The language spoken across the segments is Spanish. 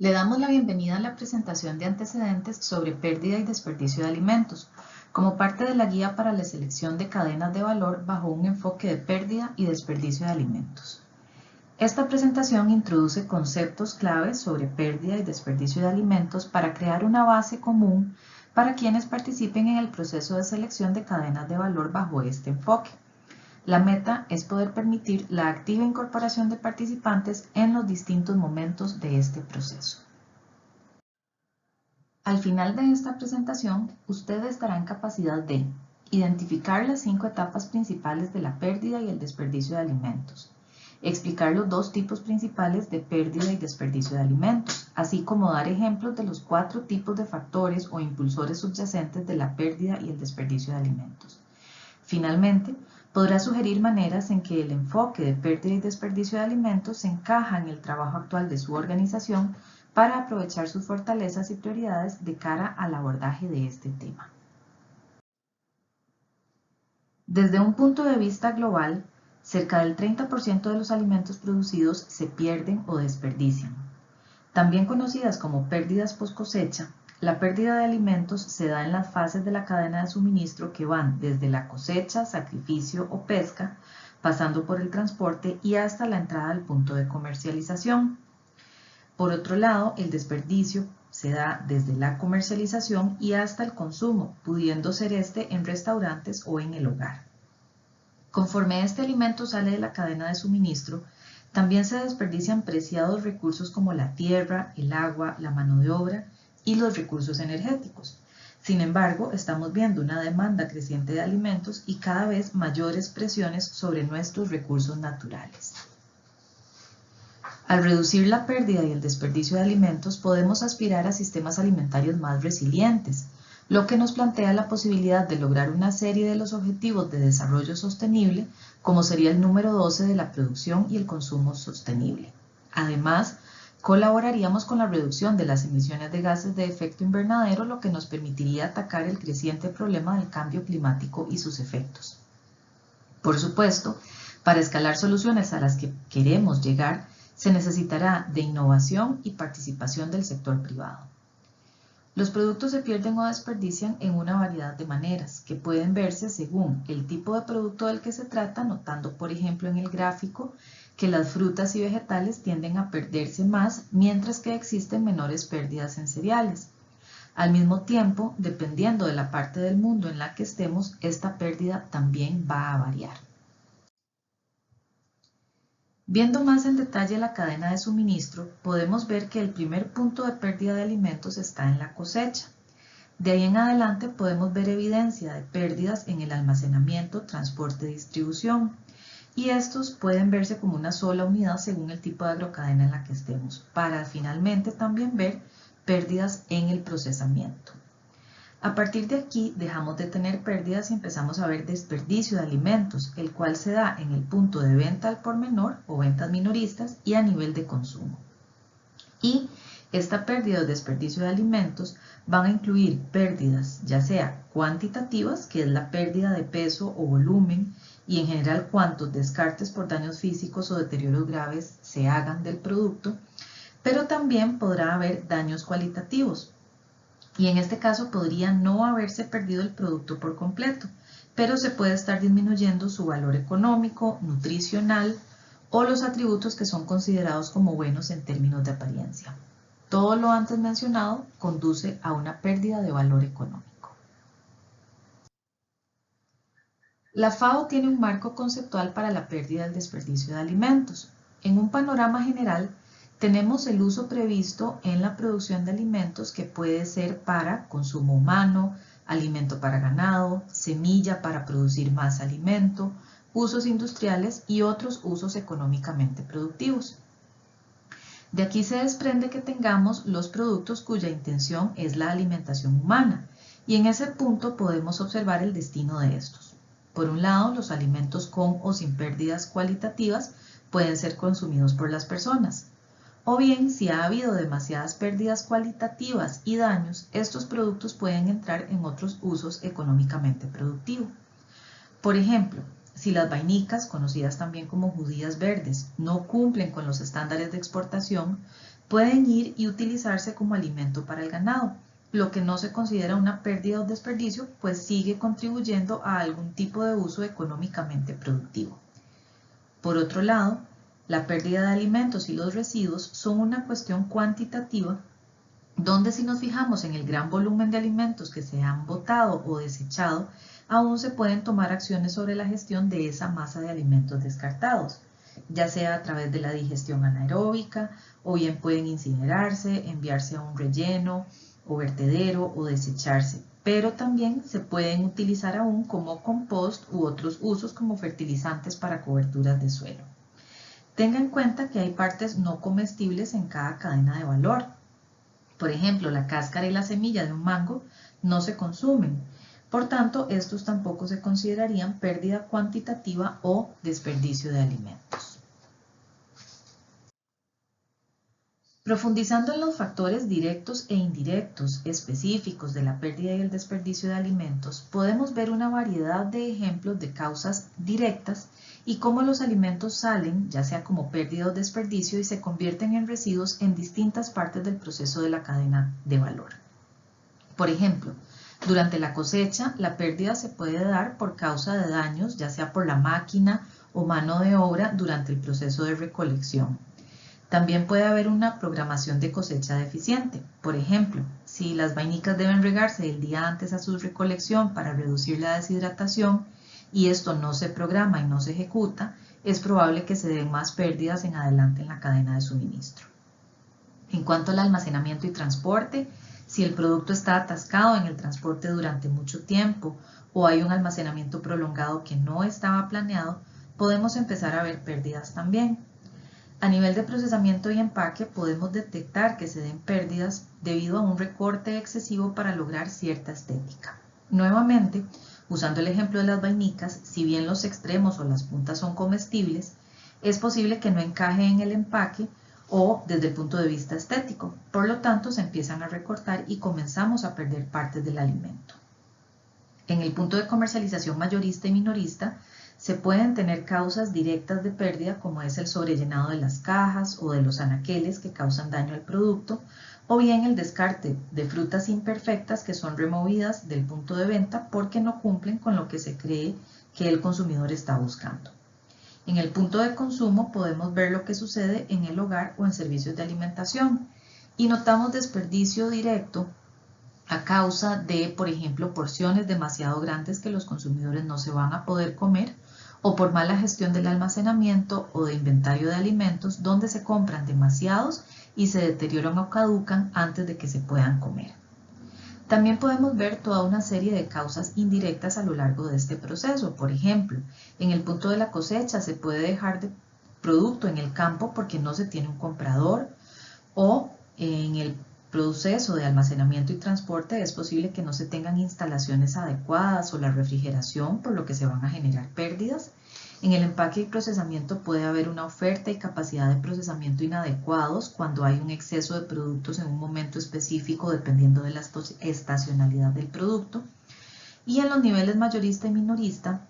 Le damos la bienvenida a la presentación de antecedentes sobre pérdida y desperdicio de alimentos, como parte de la guía para la selección de cadenas de valor bajo un enfoque de pérdida y desperdicio de alimentos. Esta presentación introduce conceptos claves sobre pérdida y desperdicio de alimentos para crear una base común para quienes participen en el proceso de selección de cadenas de valor bajo este enfoque. La meta es poder permitir la activa incorporación de participantes en los distintos momentos de este proceso. Al final de esta presentación, usted estará en capacidad de identificar las 5 etapas principales de la pérdida y el desperdicio de alimentos, explicar los 2 tipos principales de pérdida y desperdicio de alimentos, así como dar ejemplos de los 4 tipos de factores o impulsores subyacentes de la pérdida y el desperdicio de alimentos. Finalmente, podrá sugerir maneras en que el enfoque de pérdida y desperdicio de alimentos se encaja en el trabajo actual de su organización para aprovechar sus fortalezas y prioridades de cara al abordaje de este tema. Desde un punto de vista global, cerca del 30% de los alimentos producidos se pierden o desperdician. También conocidas como pérdidas post cosecha, la pérdida de alimentos se da en las fases de la cadena de suministro que van desde la cosecha, sacrificio o pesca, pasando por el transporte y hasta la entrada al punto de comercialización. Por otro lado, el desperdicio se da desde la comercialización y hasta el consumo, pudiendo ser este en restaurantes o en el hogar. Conforme este alimento sale de la cadena de suministro, también se desperdician preciados recursos como la tierra, el agua, la mano de obra y los recursos energéticos. Sin embargo, estamos viendo una demanda creciente de alimentos y cada vez mayores presiones sobre nuestros recursos naturales. Al reducir la pérdida y el desperdicio de alimentos, podemos aspirar a sistemas alimentarios más resilientes, lo que nos plantea la posibilidad de lograr una serie de los objetivos de desarrollo sostenible, como sería el número 12 de la producción y el consumo sostenible. Además, colaboraríamos con la reducción de las emisiones de gases de efecto invernadero, lo que nos permitiría atacar el creciente problema del cambio climático y sus efectos. Por supuesto, para escalar soluciones a las que queremos llegar, se necesitará de innovación y participación del sector privado. Los productos se pierden o desperdician en una variedad de maneras, que pueden verse según el tipo de producto del que se trata, notando por ejemplo en el gráfico que las frutas y vegetales tienden a perderse más, mientras que existen menores pérdidas en cereales. Al mismo tiempo, dependiendo de la parte del mundo en la que estemos, esta pérdida también va a variar. Viendo más en detalle la cadena de suministro, podemos ver que el primer punto de pérdida de alimentos está en la cosecha. De ahí en adelante podemos ver evidencia de pérdidas en el almacenamiento, transporte y distribución. Y estos pueden verse como una sola unidad según el tipo de agrocadena en la que estemos, para finalmente también ver pérdidas en el procesamiento. A partir de aquí dejamos de tener pérdidas y empezamos a ver desperdicio de alimentos, el cual se da en el punto de venta al por menor o ventas minoristas y a nivel de consumo. Y esta pérdida o desperdicio de alimentos van a incluir pérdidas ya sea cuantitativas, que es la pérdida de peso o volumen, y en general cuántos descartes por daños físicos o deterioros graves se hagan del producto, pero también podrá haber daños cualitativos. Y en este caso podría no haberse perdido el producto por completo, pero se puede estar disminuyendo su valor económico, nutricional o los atributos que son considerados como buenos en términos de apariencia. Todo lo antes mencionado conduce a una pérdida de valor económico. La FAO tiene un marco conceptual para la pérdida y el desperdicio de alimentos. En un panorama general, tenemos el uso previsto en la producción de alimentos que puede ser para consumo humano, alimento para ganado, semilla para producir más alimento, usos industriales y otros usos económicamente productivos. De aquí se desprende que tengamos los productos cuya intención es la alimentación humana, y en ese punto podemos observar el destino de estos. Por un lado, los alimentos con o sin pérdidas cualitativas pueden ser consumidos por las personas. O bien, si ha habido demasiadas pérdidas cualitativas y daños, estos productos pueden entrar en otros usos económicamente productivos. Por ejemplo, si las vainicas, conocidas también como judías verdes, no cumplen con los estándares de exportación, pueden ir y utilizarse como alimento para el ganado, lo que no se considera una pérdida o desperdicio, pues sigue contribuyendo a algún tipo de uso económicamente productivo. Por otro lado, la pérdida de alimentos y los residuos son una cuestión cuantitativa, donde si nos fijamos en el gran volumen de alimentos que se han botado o desechado, aún se pueden tomar acciones sobre la gestión de esa masa de alimentos descartados, ya sea a través de la digestión anaeróbica, o bien pueden incinerarse, enviarse a un relleno o vertedero o desecharse, pero también se pueden utilizar aún como compost u otros usos como fertilizantes para coberturas de suelo. Tenga en cuenta que hay partes no comestibles en cada cadena de valor. Por ejemplo, la cáscara y la semilla de un mango no se consumen. Por tanto, estos tampoco se considerarían pérdida cuantitativa o desperdicio de alimentos. Profundizando en los factores directos e indirectos específicos de la pérdida y el desperdicio de alimentos, podemos ver una variedad de ejemplos de causas directas y cómo los alimentos salen, ya sea como pérdida o desperdicio, y se convierten en residuos en distintas partes del proceso de la cadena de valor. Por ejemplo, durante la cosecha, la pérdida se puede dar por causa de daños, ya sea por la máquina o mano de obra durante el proceso de recolección. También puede haber una programación de cosecha deficiente. Por ejemplo, si las vainicas deben regarse el día antes a su recolección para reducir la deshidratación y esto no se programa y no se ejecuta, es probable que se den más pérdidas en adelante en la cadena de suministro. En cuanto al almacenamiento y transporte, si el producto está atascado en el transporte durante mucho tiempo o hay un almacenamiento prolongado que no estaba planeado, podemos empezar a ver pérdidas también. A nivel de procesamiento y empaque podemos detectar que se den pérdidas debido a un recorte excesivo para lograr cierta estética. Nuevamente, usando el ejemplo de las vainicas, si bien los extremos o las puntas son comestibles, es posible que no encaje en el empaque o desde el punto de vista estético. Por lo tanto, se empiezan a recortar y comenzamos a perder partes del alimento. En el punto de comercialización mayorista y minorista, se pueden tener causas directas de pérdida como es el sobrellenado de las cajas o de los anaqueles que causan daño al producto, o bien el descarte de frutas imperfectas que son removidas del punto de venta porque no cumplen con lo que se cree que el consumidor está buscando. En el punto de consumo podemos ver lo que sucede en el hogar o en servicios de alimentación y notamos desperdicio directo a causa de, por ejemplo, porciones demasiado grandes que los consumidores no se van a poder comer o por mala gestión del almacenamiento o de inventario de alimentos donde se compran demasiados y se deterioran o caducan antes de que se puedan comer. También podemos ver toda una serie de causas indirectas a lo largo de este proceso. Por ejemplo, en el punto de la cosecha se puede dejar de producto en el campo porque no se tiene un comprador, o en el proceso de almacenamiento y transporte es posible que no se tengan instalaciones adecuadas o la refrigeración, por lo que se van a generar pérdidas. En el empaque y procesamiento puede haber una oferta y capacidad de procesamiento inadecuados cuando hay un exceso de productos en un momento específico dependiendo de la estacionalidad del producto. Y en los niveles mayorista y minorista,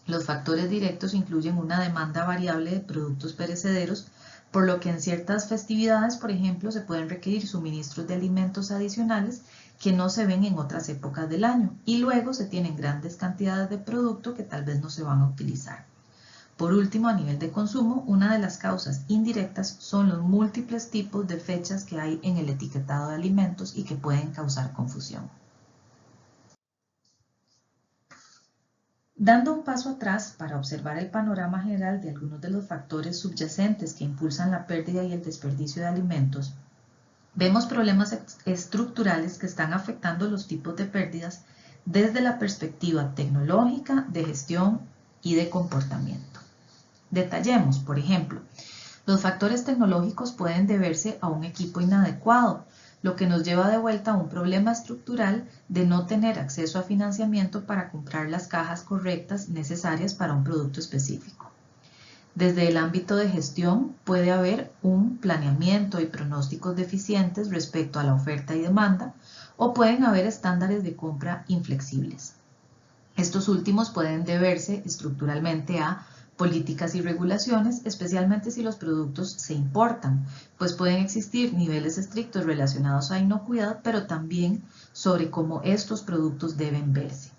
los factores directos incluyen una demanda variable de productos perecederos, por lo que en ciertas festividades, por ejemplo, se pueden requerir suministros de alimentos adicionales que no se ven en otras épocas del año y luego se tienen grandes cantidades de producto que tal vez no se van a utilizar. Por último, a nivel de consumo, una de las causas indirectas son los múltiples tipos de fechas que hay en el etiquetado de alimentos y que pueden causar confusión. Dando un paso atrás para observar el panorama general de algunos de los factores subyacentes que impulsan la pérdida y el desperdicio de alimentos, vemos problemas estructurales que están afectando los tipos de pérdidas desde la perspectiva tecnológica, de gestión y de comportamiento. Detallemos, por ejemplo, los factores tecnológicos pueden deberse a un equipo inadecuado, lo que nos lleva de vuelta a un problema estructural de no tener acceso a financiamiento para comprar las cajas correctas necesarias para un producto específico. Desde el ámbito de gestión puede haber un planeamiento y pronósticos deficientes respecto a la oferta y demanda, o pueden haber estándares de compra inflexibles. Estos últimos pueden deberse estructuralmente a políticas y regulaciones, especialmente si los productos se importan, pues pueden existir niveles estrictos relacionados a inocuidad, pero también sobre cómo estos productos deben verse.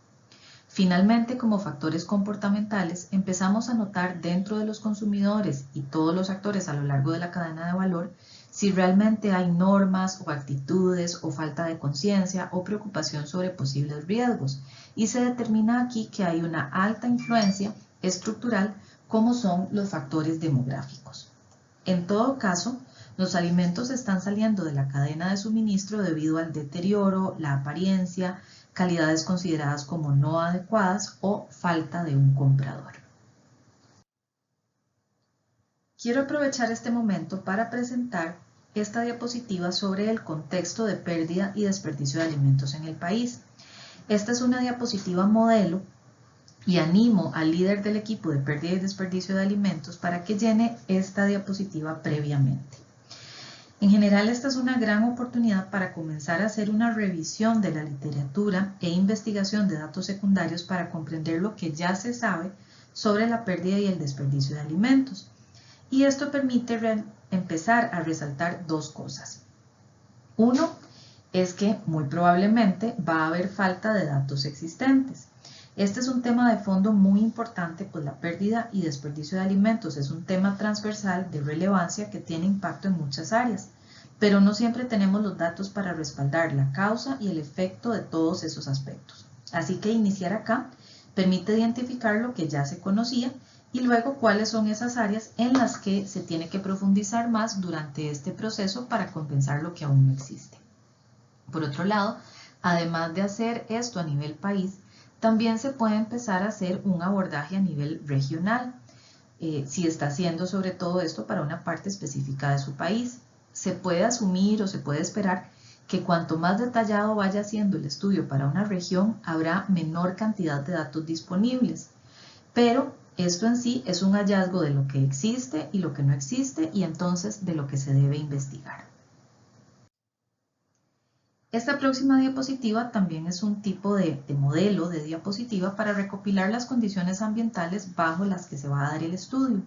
Finalmente, como factores comportamentales, empezamos a notar dentro de los consumidores y todos los actores a lo largo de la cadena de valor si realmente hay normas o actitudes o falta de conciencia o preocupación sobre posibles riesgos, y se determina aquí que hay una alta influencia estructural como son los factores demográficos. En todo caso, los alimentos están saliendo de la cadena de suministro debido al deterioro, la apariencia, calidades consideradas como no adecuadas o falta de un comprador. Quiero aprovechar este momento para presentar esta diapositiva sobre el contexto de pérdida y desperdicio de alimentos en el país. Esta es una diapositiva modelo y animo al líder del equipo de pérdida y desperdicio de alimentos para que llene esta diapositiva previamente. En general, esta es una gran oportunidad para comenzar a hacer una revisión de la literatura e investigación de datos secundarios para comprender lo que ya se sabe sobre la pérdida y el desperdicio de alimentos. Y esto permite empezar a resaltar dos cosas. Uno es que muy probablemente va a haber falta de datos existentes. Este es un tema de fondo muy importante, pues la pérdida y desperdicio de alimentos es un tema transversal de relevancia que tiene impacto en muchas áreas, pero no siempre tenemos los datos para respaldar la causa y el efecto de todos esos aspectos. Así que iniciar acá permite identificar lo que ya se conocía y luego cuáles son esas áreas en las que se tiene que profundizar más durante este proceso para compensar lo que aún no existe. Por otro lado, además de hacer esto a nivel país, también se puede empezar a hacer un abordaje a nivel regional, si está haciendo sobre todo esto para una parte específica de su país. Se puede asumir o se puede esperar que cuanto más detallado vaya siendo el estudio para una región, habrá menor cantidad de datos disponibles. Pero esto en sí es un hallazgo de lo que existe y lo que no existe y entonces de lo que se debe investigar. Esta próxima diapositiva también es un tipo de modelo de diapositiva para recopilar las condiciones ambientales bajo las que se va a dar el estudio.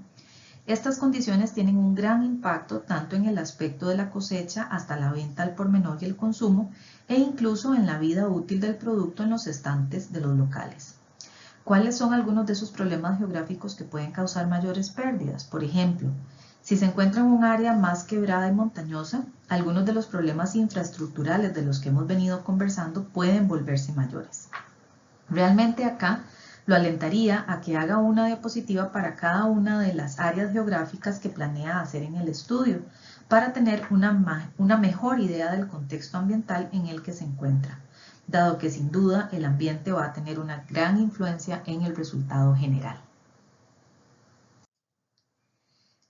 Estas condiciones tienen un gran impacto tanto en el aspecto de la cosecha hasta la venta al por menor y el consumo e incluso en la vida útil del producto en los estantes de los locales. ¿Cuáles son algunos de esos problemas geográficos que pueden causar mayores pérdidas? Por ejemplo, si se encuentra en un área más quebrada y montañosa, algunos de los problemas infraestructurales de los que hemos venido conversando pueden volverse mayores. Realmente acá lo alentaría a que haga una diapositiva para cada una de las áreas geográficas que planea hacer en el estudio, para tener una mejor idea del contexto ambiental en el que se encuentra, dado que sin duda el ambiente va a tener una gran influencia en el resultado general.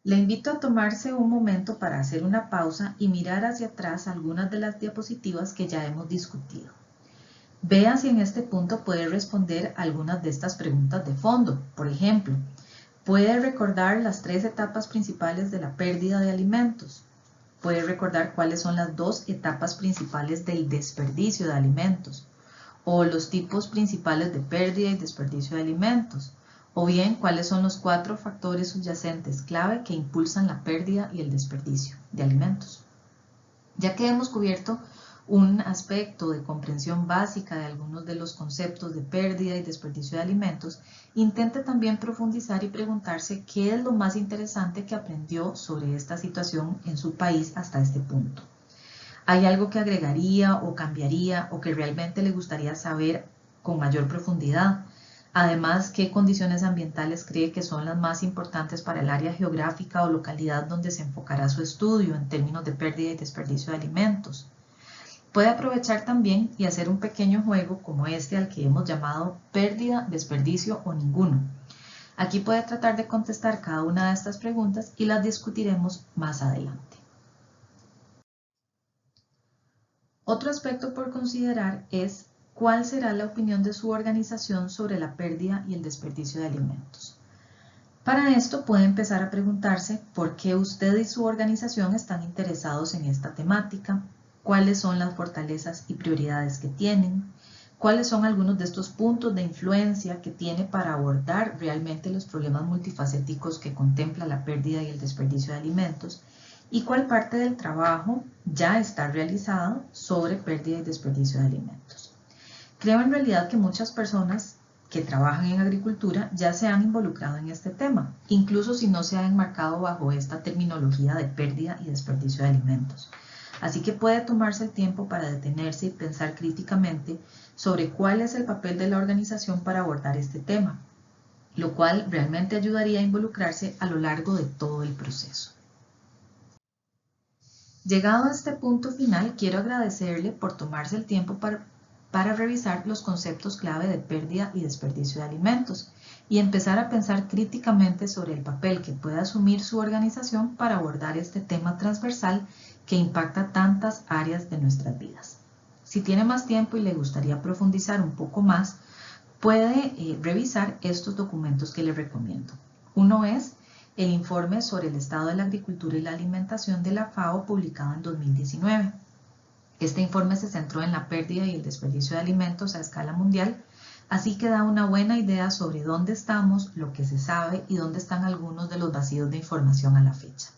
Le invito a tomarse un momento para hacer una pausa y mirar hacia atrás algunas de las diapositivas que ya hemos discutido. Vea si en este punto puede responder algunas de estas preguntas de fondo. Por ejemplo, ¿puede recordar las 3 etapas principales de la pérdida de alimentos? ¿Puede recordar cuáles son las 2 etapas principales del desperdicio de alimentos? ¿O los tipos principales de pérdida y desperdicio de alimentos? O bien, ¿cuáles son los 4 factores subyacentes clave que impulsan la pérdida y el desperdicio de alimentos? Ya que hemos cubierto un aspecto de comprensión básica de algunos de los conceptos de pérdida y desperdicio de alimentos, intente también profundizar y preguntarse qué es lo más interesante que aprendió sobre esta situación en su país hasta este punto. ¿Hay algo que agregaría o cambiaría o que realmente le gustaría saber con mayor profundidad? Además, ¿qué condiciones ambientales cree que son las más importantes para el área geográfica o localidad donde se enfocará su estudio en términos de pérdida y desperdicio de alimentos? Puede aprovechar también y hacer un pequeño juego como este al que hemos llamado pérdida, desperdicio o ninguno. Aquí puede tratar de contestar cada una de estas preguntas y las discutiremos más adelante. Otro aspecto por considerar es ¿cuál será la opinión de su organización sobre la pérdida y el desperdicio de alimentos? Para esto puede empezar a preguntarse por qué usted y su organización están interesados en esta temática, cuáles son las fortalezas y prioridades que tienen, cuáles son algunos de estos puntos de influencia que tiene para abordar realmente los problemas multifacéticos que contempla la pérdida y el desperdicio de alimentos, y cuál parte del trabajo ya está realizado sobre pérdida y desperdicio de alimentos. Creo en realidad que muchas personas que trabajan en agricultura ya se han involucrado en este tema, incluso si no se han enmarcado bajo esta terminología de pérdida y desperdicio de alimentos. Así que puede tomarse el tiempo para detenerse y pensar críticamente sobre cuál es el papel de la organización para abordar este tema, lo cual realmente ayudaría a involucrarse a lo largo de todo el proceso. Llegado a este punto final, quiero agradecerle por tomarse el tiempo para revisar los conceptos clave de pérdida y desperdicio de alimentos y empezar a pensar críticamente sobre el papel que puede asumir su organización para abordar este tema transversal que impacta tantas áreas de nuestras vidas. Si tiene más tiempo y le gustaría profundizar un poco más, puede revisar estos documentos que le recomiendo. Uno es el informe sobre el estado de la agricultura y la alimentación de la FAO publicado en 2019. Este informe se centró en la pérdida y el desperdicio de alimentos a escala mundial, así que da una buena idea sobre dónde estamos, lo que se sabe y dónde están algunos de los vacíos de información a la fecha.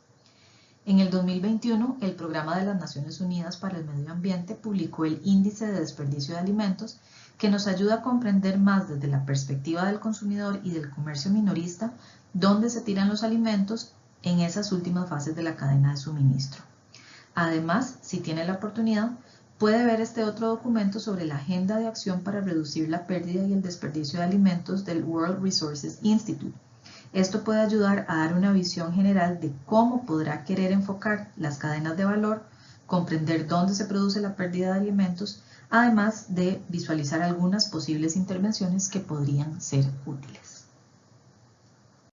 En el 2021, el Programa de las Naciones Unidas para el Medio Ambiente publicó el Índice de Desperdicio de Alimentos, que nos ayuda a comprender más desde la perspectiva del consumidor y del comercio minorista dónde se tiran los alimentos en esas últimas fases de la cadena de suministro. Además, si tiene la oportunidad, puede ver este otro documento sobre la Agenda de Acción para Reducir la Pérdida y el Desperdicio de Alimentos del World Resources Institute. Esto puede ayudar a dar una visión general de cómo podrá querer enfocar las cadenas de valor, comprender dónde se produce la pérdida de alimentos, además de visualizar algunas posibles intervenciones que podrían ser útiles.